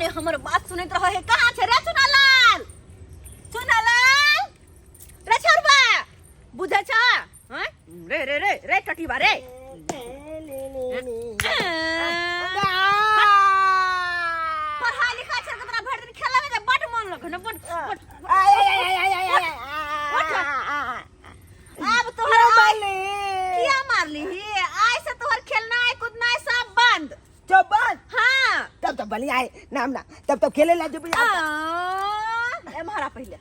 ने हमर बात सुनत रहो है कहां छे रे सुनालाल रे छोरबा बुझे छ हां रे रे रे रे टटीबा रे पढ़ा लिखा छ कतरा भर दिन खेला में बड मन लग न बड अब तोहर किया मारली आई से तोहर खेलना है कूदना है सब बंद हाँ तब तो बनी आए नाम ना तब तो खेले ला जब ए मारा पहले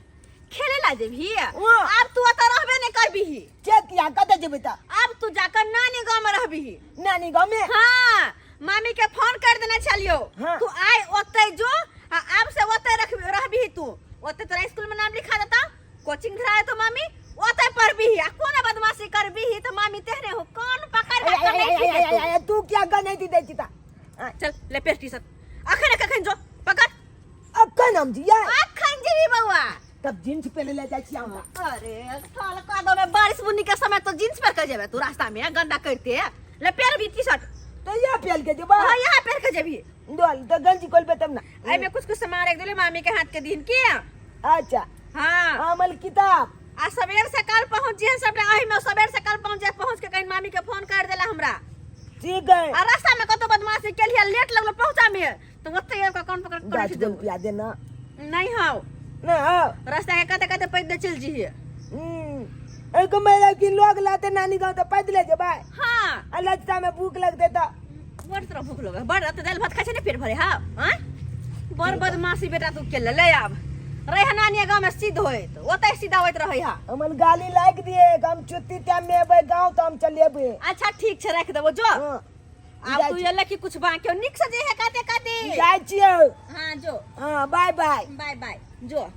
खेले ला जेबी अब तू अत रहबे नहीं करबी चेतिया कत जेबे त अब तू जाकर नानी गांव में रहबी नानी गांव में हाँ मामी के फोन कर देने चलियो हाँ। तू आए ओते जो अब से ओते रहबी तू ओते तोरा स्कूल में नाम लिखा देता कोचिंग धराए तो मामी ओते पढ़बी कौन बदमाशी करबी तो मामी तेहरे हो कौन पकड़ तू क्या गने दी दे चिता चल ले पेटी सब अखन कखन जो पकड़ अक्का नाम दिया अखन जीवी बउआ तब जींस पहले ले जाई छी हमरा अरे साल कादो में बारिश बुन्नी के समय तो जींस पहन के जेबे तू रास्ता में गंदा करते ले पेर भी टी-शर्ट तो या पहन के जेबा हां यहां पहन के जेबी दोल तो गंजी खोल पे तब ना आई में कुछ सामान रख देले मामी के हाथ के दिन की अच्छा हां अमल किताब आ सवेर से कल पहुंच जे सब आही में सवेर से कल पहुंच के कहीं मामी के फोन कर देला हमरा ठीक है आ रास्ता में कतो बदमाशी के लिए लेट लगलो पहुंचा में तो ओते का कौन पकड़ 10 रुपया देना नहीं हां ना रास्ता के कते कते पैदल चल जी एको मेरा कि लोग लाते नानी गांव तो पैदल जेबा हां अलगता में भूख लगते तो बड़ तरह भूख लगे बड़ त दाल भात खाइ छै ने पेट भरे हां हां बड़ बदमाशी बेटा तू के ले आब रहे नानी गांव में सीध होय तो ओते सीधा होइत रहै हा हमल गाली लाग दिए हम छुट्टी टाइम में अबे गांव तो हम चलेबे अच्छा ठीक छै रख देबो जो अब तू ये कि कुछ बाकी निक से जे है काते जाय छियो हां जो हां बाय बाय बाय बाय जो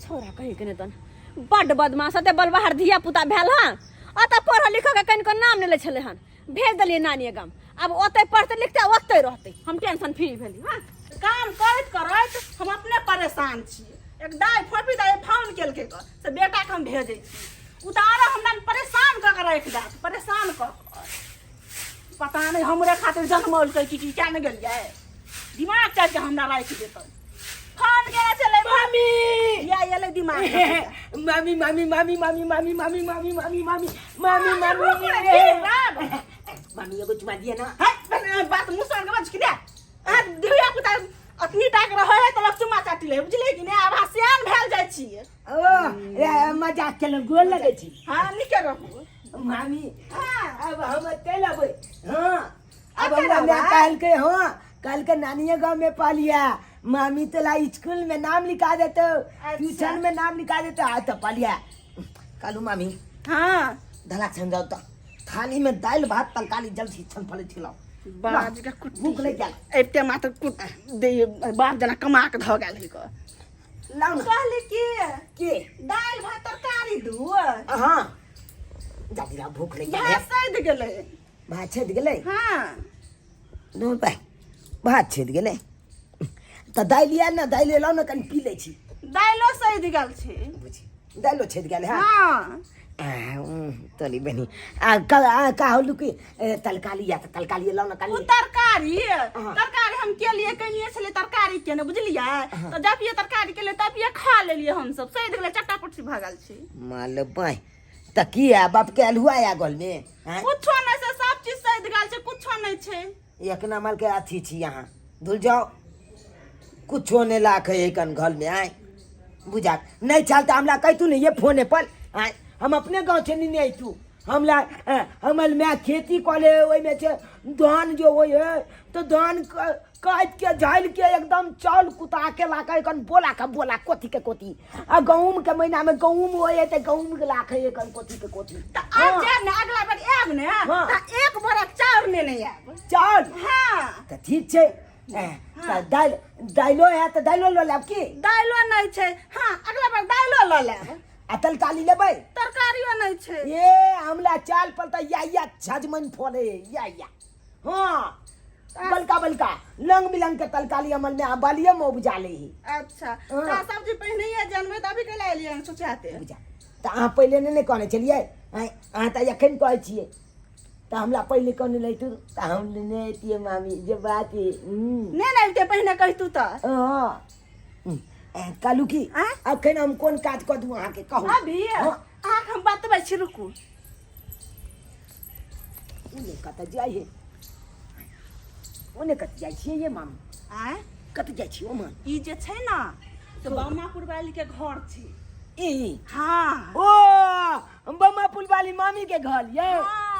छोरा कहि के ने तन बड़ बदमाश ते बलबाहर धिया पुता भेल हां अत पढ़ लिख के कन को नाम ने ले छले हन भेज दलिए नानी गांव अब ओते पढ़ते लिखते ओते रहते हम टेंशन फ्री भेली हां काम करत हम अपने परेशान छी एक दाई फोपी दाई फोन केल के से बेटा के हम भेजै छी उतारा हमरा परेशान क के रख दा परेशान क पता नहीं हमरे खातिर जन्मल के की क्या न गेल जाए दिमाग चल के हमरा राख देत फोन केला चले मामी या ये ले दिमाग मामी मामी मामी मामी मामी मामी मामी मामी मामी मामी मामी मामी एगो चुमा दिए ना बात मुसर के बच के दे दिया पुता अपनी टाक रहे है तो लक्ष्मी माता टिले बुझले कि ने अब हसियान भेल जाय छी ओ मजाक केलन गोल लगे छी हां निके रहू मामी हां अब हम चल अबे हां अब हम कल के नानी गांव में पा लिया मामी तला स्कूल में नाम लिखा देते ट्यूशन में नाम लिखा देते आ तो पा लिया कालू मामी हां धला छन जाओ तो थाली में दाल भात तरकारी जल छन फले खिलाओ बाज के कुट भूख लग गेल एते मात्र कुट दे बाप जना कमा के ध गेल है को लाउ ना कहले के दाल भात तरकारी दू हां जादी ला भूख लग गेल भात सद गेले भात छेद गेले हां दो भाई भात छेद गेले त दाल लिया ना दाल लाउ ना कन पी ले छी दालो सद गेल छे बुझी दालो छेद गेले हां तली बनी का होलु कि तलकाली या तलकाली लाउ ना उ काली तरकारी हम के लिए कनिए छले तरकारी के न बुझलिए तो जब ये तरकारी के लिए तब ये खा लेलिए हम सब सद गेले चट्टापटी भागल छी माल बाय त की है बाप के अलहुआ या गोल में हैं कुछो नै से सब चीज सद गेल छे कुछो नै छे एक नंबर के अथी छी यहां धुल जाओ कुछो ने लाख है कन घर में आए बुझा नहीं चलता हमला कहतू नहीं ये फोन पर आए हम अपने गांव से नहीं आई तू हमला हमल में खेती कले ओई में से धान जो होय है तो धान काट के झाइल के एकदम चावल कुता के लाके कन बोला कोथी के कोथी आ गहूम के महीना में गहूम होय है त गहूम के लाके कन कोथी के कोथी त आज जे ने अगला बार आब ने त एक बोरा चाउर लेने आब चावल हां त ठीक छे दाइलो है तो दाइलो लो लेब की दाइलो नै छे हां अगला बार दाइलो ल लेब आ तरकारी लेबै तरकारियो नै छे ये हमला चाल पलता या छजमन फोड़े या हां बलका लंग मिलंग के तरकारी अमल में आबालिए में उपजा ले अच्छा ता सब्जी पहले ही जानबे तभी के ले लियन सोचाते बुझा त आ पहले ने कहने चलिए आ त यखन कहै छिए तो हमला पहले कौन ले तू तो हम लेने आती मामी जे बात है नहीं नहीं ते पहले कह तू तो कालू की हाँ? अखन हम कौन काज कर दूं आके कहू अभी आँख हम बतबै छी रुकू ओने कत जाई है ओने कत जाई छियै ये मामी आय कत जाई छी ओ मामी ई जे छै ना तो बामापुर वाली के घर छै ई हाँ ओ बम्मा पुल वाली मामी के घर ये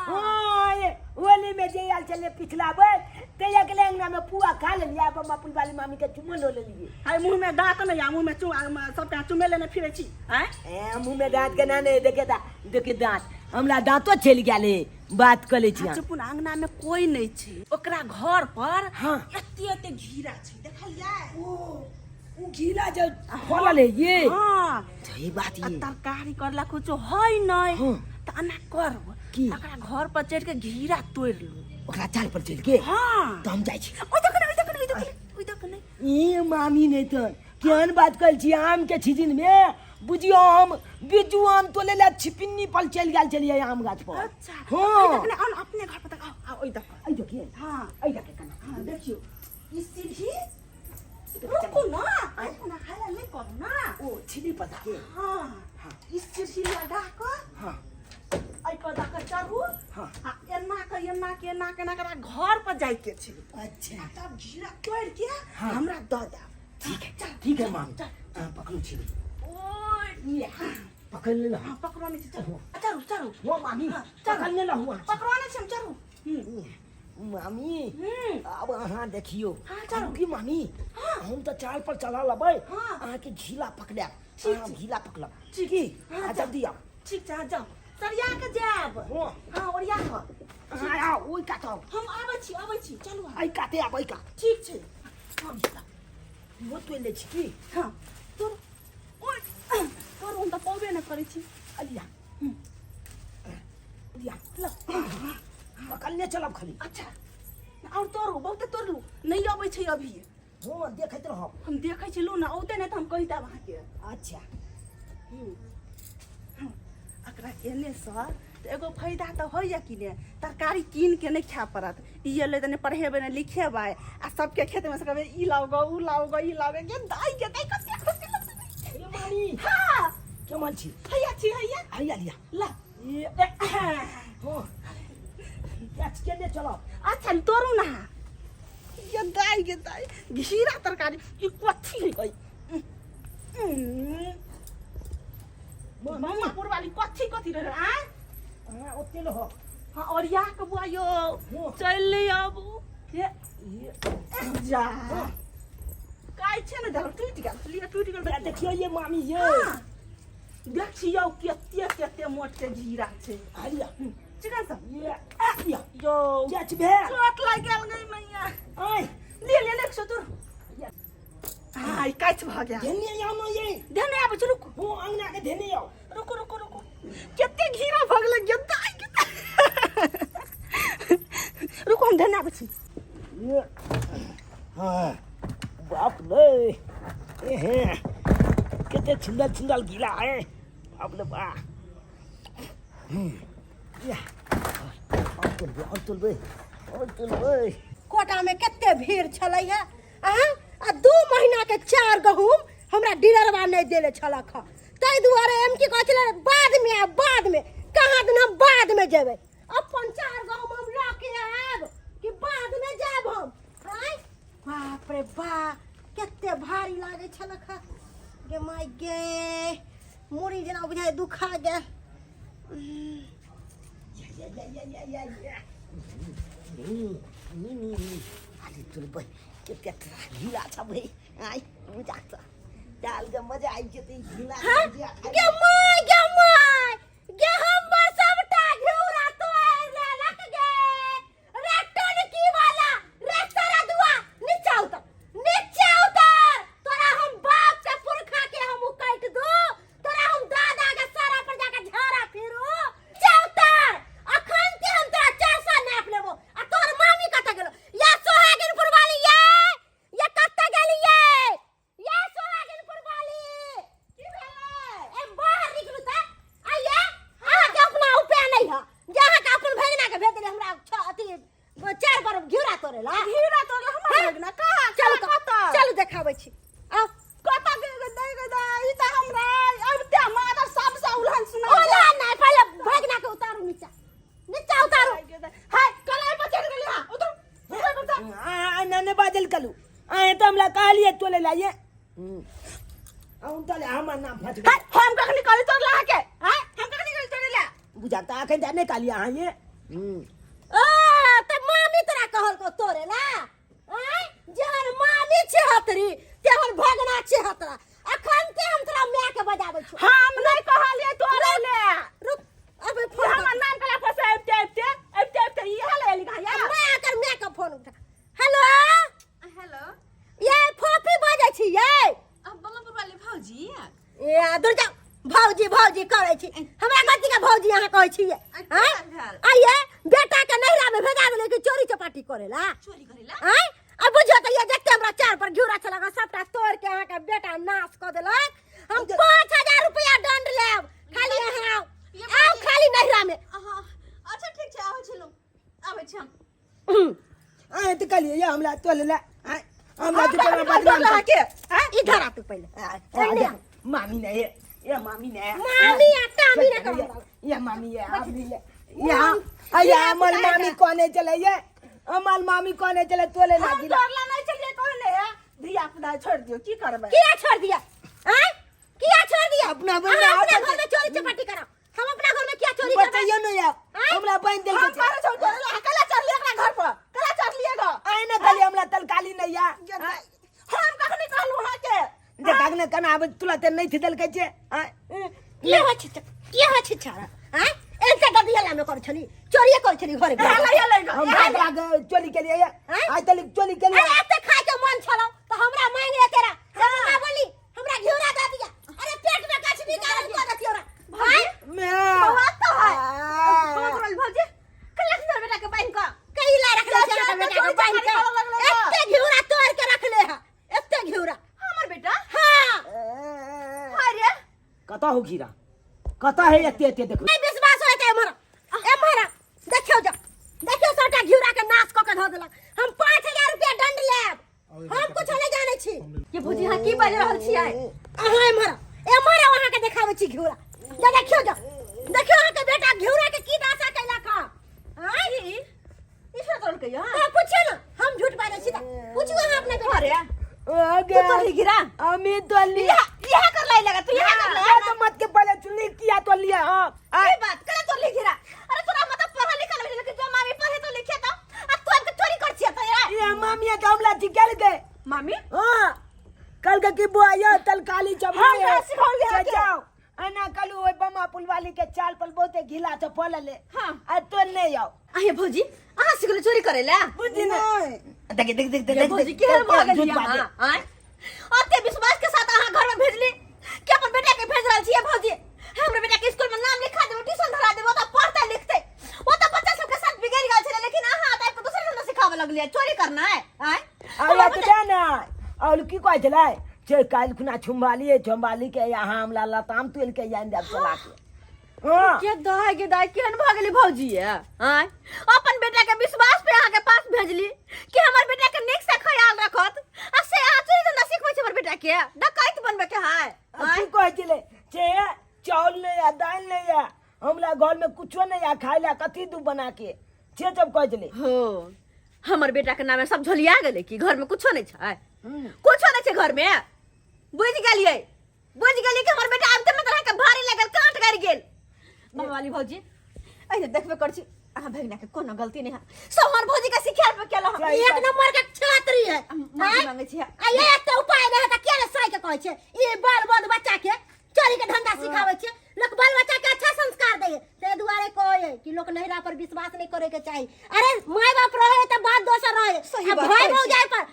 हाँ। ये होली में जे आल चले पिछला बार ते एक लेंगना में पुआ खा ले लिया बम्मा पुल वाली मामी के चुमन ले लिए हाय मुंह में दांत न या मुंह में सब चुमे लेने फिरे छी आय मुंह में दांत के ना नहीं देखे दांत हमरा दांतो छेल गेले बात कर ले छी चुपुन अंगना में कोई नहीं छै ओकरा घर पर हाँ। एते एते घीरा छै देखलियै ओ घीला जो खोलल है ये हाँ सही बात ये तरकारी करला कुछ है नहीं हाँ। त अना कर की? ओकरा घर पर चढ़ के घीरा तोड़ लू ओकरा चाल पर चल के हाँ तो हम जाई छी ओइ तक नहीं ये मामी नहीं तो केहन बात कर छी आम के सीजन में बुझियो हम बिजू आम तो ले ले छिपिन्नी पल चल गेल चलिए आम गाछ पर अच्छा हाँ। ओइ तक नहीं अपने घर पर तक आओ ओइ तक आई देखिए हाँ आई देखे कना हाँ देखियो ई सीढ़ी रुको ना हाला ले करो ना ओ छिली पता के हाँ हाँ। ई सीढ़ी लगा कर हां आई पर जाकर चढ़ू हाँ। एना के घर पर जाय के छै अच्छा तब घीरा तोड़ के हाँ। हमरा द दा ठीक है मामी पकड़ू छिली ओए ये पकड़ ले ला हाँ पकड़वाने छै चलो चलो वो मामी पकड़ ले ला हुआ पकड़वाने छै हम चलो मामी अब अहाँ देखियो हाँ, चलो। अब की मामी हम तो चाल पर चला लबै हाँ। अहाँ के घीला पकड़ा ठीक अहाँ छै। घीला पकड़ा ठीक की हाँ, आ जल्दी आओ ठीक छै जाओ सरिया के जाब हाँ। हाँ ओरिया के अहाँ आओ ओइ काट आओ हम आबै छी चलू अहाँ। आई काटे आबै का ठीक छै हम वो तो ले छी की हाँ तोर ओए तोर हम त पौबे न करै छी अलिया अलिया ल पकड़ने चलब खाली अच्छा और तोरू बहुते तोड़लू नहीं अबै छै अभी हो देखैत रहो हम देखै छी लू ना औते नहीं त हम कहि देब अहाँ के अच्छा एकरा एने सँ त एगो फायदा त होइए कि ने तरकारी कीन के नहीं खाए पड़त ई ले तने पढ़ेबे ने लिखेबे आ सबके खेत में से कहबे ई लाओगे ऊ लाओगे ई लाओगे के दाई कते खुशी लगतै ये मामी हां केमन छी हैया छी हैया आई अलिया ला हो कैच के ले चलो अच्छा तोरू ना ये दाई घीरा तरकारी ई कथी है गई मम्मा पुरवाली कथी रहे आ हां ओते लो हाँ और या के बुआयो हो। चल ले अब ये जा काय छै ने धर टूट गेल देखियो ये मामी ये हाँ। देख छियौ केते मोट के जीरा छै अलिया चिकन सब ये अलिया यो कैच भे चोट लाग गेल गई मैया आई ले ले सो तोर हां ई काच भ गया धनिया या न ये धने आबै छै रुक हो अंगना के धनिया आओ रुको केते घीरा भ गेल गेदाई रुको हम धने आबै छी ये हां बाप रे ए कितने सुंदर गीला है बाप रे बा या और तुल बे कोटा में केते भीड़ छलै है आ 2 महीना के 4 गहूम हमरा डीलरवा नहीं देले छलक ह तै दुआरे हम की कहै छलै बाद में कहाँ दिन हम बाद में जेबै अपन 4 गहूम हम रखे आब कि बाद में जाब हम आय बाप रे बा केते भारी लागे छलक ह गे माय गे मुड़ी जेना बुझाय दुखा गेल अरे तुल बे कितने गीला छ बे आई बुझा छ डाल के मजा आई जते गीला गे माय गे हमर सबटा घिउरा तोड़ लेलक गे रे टोलकी वाला रे तोरा दुआ नीचे उतर तोरा हम बाप के पुरखा के हम काट दो तोरा हम दादा के सारा पर जाके झाड़ा फिरू चौतर अखन ते हम तोरा 400 नाप लेबो आ तोर मामी कत गेलो या सोहागिनपुर वाली ये कत गेली ये सोहागिनपुर वाली की भेलै ए बाहर निकलू त देखाबै छी आ कता दे ई त हमरा अब ते मादर सब से उलहन सुना ओला नहीं पहले भगना के उतारू नीचा नीचा उतारू हाय कलाई पर चढ़ गेली हां उतर नने बादल कलू आए तो हमला कहलिए तोले लाइए आउन तले हमर नाम फट गए हम कखनी कली तोर ला के हाय हम कखनी कली तोर ला बुझाता आखे जाने कालिया आए आ त मामी तोरा कहल को तोरे ला आय जहन मामी छे हतरी तेहन भगना छे हतरा अखन ते हम तोरा माय के बजाबै छी हम नहीं कहलिए तोरे ले रुक अबे ये फोन हमर नाम कला फसे अब ई हाल एली घाया मैं कर माय के फोन उठा हेलो हेलो ये फोफी बाजै छी ये अब बम्मापुर वाले भौजी ए दूर जा भौजी भौजी करै छी हमरा गति के भौजी अहाँ कहै छी आइए बेटा के नहिरा में भेजा देले कि चोरी चपाटी करेला चोरी करेला आय अब बुझियो त ये जते हमरा चार पर घिउरा छलगा सबटा तोड़ के अहाँ के बेटा नाश क देलक हम 5000 रुपया दंड लेब खाली अहाँ आओ खाली नहिरा में अच्छा ठीक छै आबै छी हम आए तो कालिए ये हमला तोले ला हमला तो पर बदनाम ला के इधर आ तू पहले मामी ने ये मामी ने मामी टामी ने कर ये मामी ये अभी ये अमल मामी कोने चले ये अमल मामी कोने चले तोले ना गिला तोरला नहीं चलिए कौन ले धिया पुता छोड़ दियो की करबे किया छोड़ दिया हैं किया छोड़ दिया अपना अहाँ बंदा अपने घर में चोरी चपाटी करो हम अपना घर में क्या चोरी करबे बताइए ना यार हमरा बहन दिल हम के पर छोड़ तोरला कला चढ़ लिया अपना घर पर कला चढ़ लिएगा आए ना खाली हमला तलकाली नहीं या हम कखनी कहलु हां के देखा ने कना अब तुला ते नहीं थी दल के छे ये हो छी छारा हैं ऐसे गदियाला में कर छली चोरी कर छली घरे हम भाग चोरी के लिए आज तक चोरी के लिए अरे एते खाए के मन छलो तो हमरा मांग ले तेरा हमरा बोली हमरा घिउरा दे दिया अरे पेट में कछ भी कर देती ओरा भाई मैं बात तो है बम्मापुर भौजी कला से बेटा के बहन का कैला रख ले बेटा के बांध के एते घिउरा तोड़ के रख ले है एते घिउरा हमर बेटा हां अरे कता हो खीरा कता है एते देखो नहीं विश्वास होते हमारा देखियो सबटा घिउरा के नाश क के ध देलक हम 5000 रुपया दंड लेब हम कुछ नहीं जाने छी ये भौजी हां की बाज रहल छी आइ अहाँ एमहर वहां के देखाबै छी घिउरा जा देखियो अहाँ के बेटा घिउरा के की दासा कैला का हां ई से तोड़ के हां तो पूछियो ना हम झूठ बाजै छी पूछियो अहाँ अपने बेटा अरे आगे तो ही गिरा अमित तो लिया यह कर लाई लगा तू यह कर ये तो मत के पहले चुनी किया तो लिया हां ये बात करे तो लिख गिरा अरे तोरा मतलब पढ़ा लिखा लगे लेकिन जो मामी पढ़े तो लिखे तो अब तू अब चोरी कर छिया तो यार ये मामिया का हमला निकल गए मामी हां कल के की बुआया तलकाली चबले हम सिखा लिया के। जाओ अना कलू ओए बमा पुल वाली के चाल पर बहुते घिला तो पल ले हां आ तो नहीं आओ आये भौजी आहा सिगले चोरी करेला बुझी नहीं देख भौजी के हम आ गेलिया हां आय ओते विश्वास के साथ आहा घर में भेजली के अपन बेटा के भेज रहल छिए भौजी हमरे बेटा के स्कूल में नाम लिखा देबो ट्यूशन धरा देबो तो पढ़ते लिखते वो तो बच्चा सब के साथ बिगड़ गेल छले लेकिन आहा आता को दूसरे धंधा सिखावे लगलिए चोरी करना है आय आया तो देना और की कहै छलै जे काल खुना छुम्बाली के यहाँ हमला लताम तुल के यान देब चला के हां के दाय केहन भ गेली भौजी है आय अपन बेटा के विश्वास पे आहा के पास भेजली कि हमर बेटा के नीक से ख्याल रखत आ से आ चोरी धंधा सिखबै छै हमर बेटा के डकैत बनबे के है की कहै छलै जे चावल नहीं या दाल नहीं या हमला घर में कुछो नहीं या खाइ ला कथी दू बना के जे जब कहै छलै हो हमर बेटा के नाम सब झोलिया गेले कि घर में कुछो नहीं छै कुछो नहीं छै घर में बुझ गेलिए कि हमर बेटा आब त तरह के भारी लगल काट कर गेल मामा वाली भौजी ऐसे देखबे कर छी अहाँ भगना के कोनो गलती नहीं है सब हमर भौजी के सिखाल पे केलो हम एक नंबर के छात्री है माफी मांगे छी आ ये एक तो उपाय रहे त केले साइ के कहै छै ई बाल बद बच्चा के चोरी के धंधा सिखाबै छै लोग बाल बच्चा के अच्छा संस्कार दे ते दुआरे कहै कि लोग नहिरा पर विश्वास नहीं करे के चाही अरे माय बाप रहे त बात दोसर रहे भाई भौजाई पर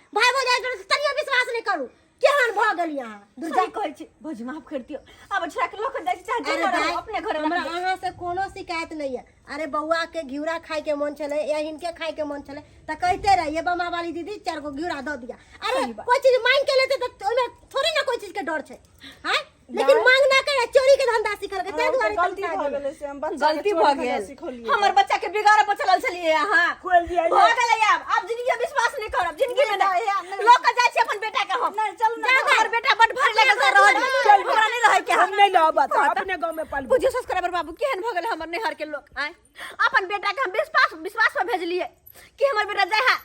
तनियो विश्वास नहीं करू केहन भ गेल यहाँ दुर्गा कहै छी भौजी माफ कर दियो अब छोरा के लोग जाय छै चाहे अपने घर हमरा अहाँ से कोनो शिकायत नहीं है अरे बउआ के घिउरा खाए के मन चले या हिनके खाए के मन चले त कहते रहिए बमा वाली दीदी 4 गो घिउरा द दिया अरे कोई चीज मांग के लेते तो ओमे थोड़ी ना कोई चीज के डर छै हैं लेकिन मांग ना करे चोरी के धंधा सिखल के ते दुआरे गलती तलता भ गेल। गेलै से हम बच्चा गलती भ गेल हमर बच्चा के बिगाड़ पर चलल छलिए यहाँ खोल दिया हो गेलै अब जिंदगी में विश्वास नहीं करब जिंदगी में नहीं लोग के जाय छै अपन बेटा के हम नहीं चल ना हमर बेटा बड भर लगे तो रहल हमरा नहीं रहे के हम नहीं लाब अपने गांव में पाल बुझियो सब्सक्राइबर बाबू केहन भ गेल हमर नैहर के लोग आय अपन बेटा के हम विश्वास पर भेजलिए कि हमर बेटा जाय है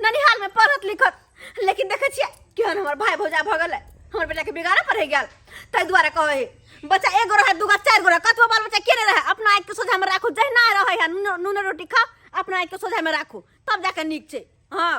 ननिहाल में पढ़त लिखत लेकिन देखे छियै केहन हमर भाई भौजा भ गेलै हमर बेटा के बिगाड़ पर गेल तै दुआरे कहै बच्चा एगो रहे दूगो चार गो रहे कतबो बाल बच्चा केने रहे अपना आँख के सोझा में राखू जहिना रहे है नून रोटी खा अपना आँख के सोझा में राखू तब जाके नीक छै हाँ